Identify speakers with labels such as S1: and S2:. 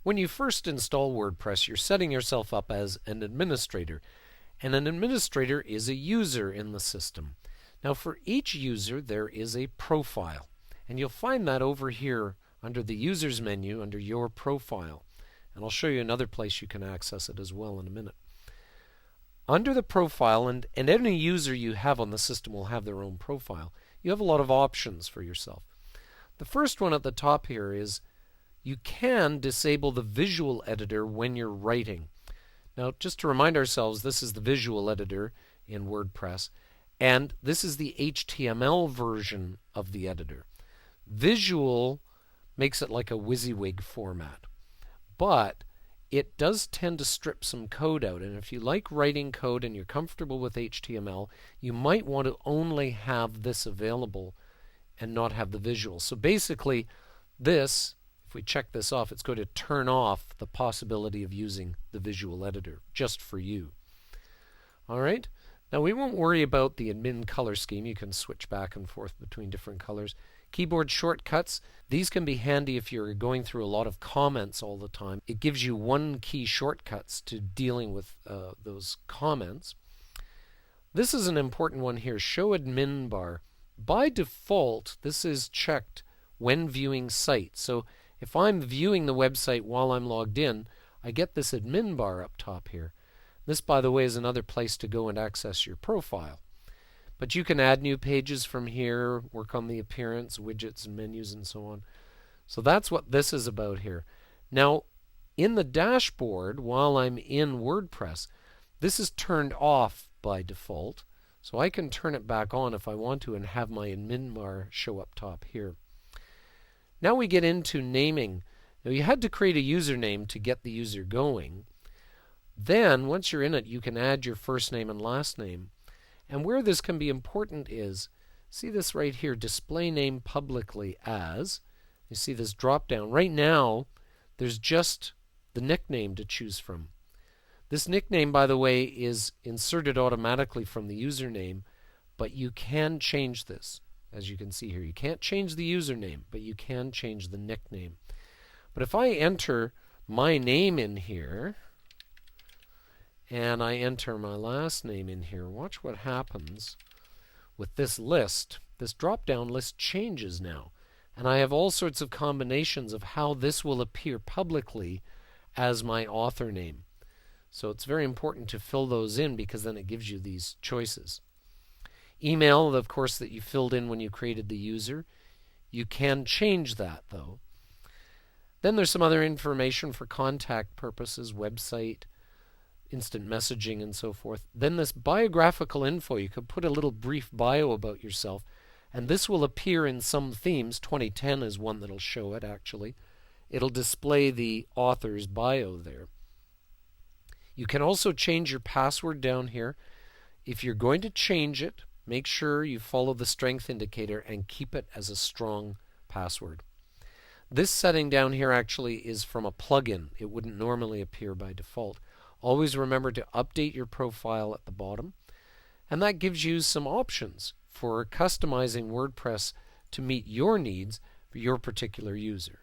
S1: When you first install WordPress, you're setting yourself up as an administrator. And an administrator is a user in the system. Now for each user there is a profile. And you'll find that over here under the Users menu under Your Profile. And I'll show you another place you can access it as well in a minute. Under the profile, and any user you have on the system will have their own profile, you have a lot of options for yourself. The first one at the top here is you can disable the visual editor when you're writing. Now, just to remind ourselves, this is the visual editor in WordPress, and this is the HTML version of the editor. Visual makes it like a WYSIWYG format, but it does tend to strip some code out, and if you like writing code and you're comfortable with HTML, you might want to only have this available and not have the visual. So basically, this, if we check this off, it's going to turn off the possibility of using the visual editor just for you. Alright, now we won't worry about the admin color scheme. You can switch back and forth between different colors. Keyboard shortcuts, these can be handy if you're going through a lot of comments all the time. It gives you one key shortcuts to dealing with those comments. This is an important one here, show admin bar. By default, this is checked when viewing site. So if I'm viewing the website while I'm logged in, I get this admin bar up top here. This, by the way, is another place to go and access your profile. But you can add new pages from here, work on the appearance, widgets, and menus, and so on. So that's what this is about here. Now, in the dashboard, while I'm in WordPress, this is turned off by default. So I can turn it back on if I want to and have my admin bar show up top here. Now we get into naming. Now you had to create a username to get the user going. Then, once you're in it, you can add your first name and last name. And where this can be important is, see this right here, display name publicly as. You see this drop down. Right now, there's just the nickname to choose from. This nickname, by the way, is inserted automatically from the username, but you can change this. As you can see here, you can't change the username, but you can change the nickname. But if I enter my name in here, and I enter my last name in here, watch what happens with this list. This drop-down list changes now. And I have all sorts of combinations of how this will appear publicly as my author name. So it's very important to fill those in because then it gives you these choices. Email, of course, that you filled in when you created the user. You can change that, though. Then there's some other information for contact purposes, website, instant messaging, and so forth. Then this biographical info, you could put a little brief bio about yourself, and this will appear in some themes. 2010 is one that'll show it, actually. It'll display the author's bio there. You can also change your password down here. If you're going to change it, make sure you follow the strength indicator and keep it as a strong password. This setting down here actually is from a plugin. It wouldn't normally appear by default. Always remember to update your profile at the bottom. And that gives you some options for customizing WordPress to meet your needs for your particular user.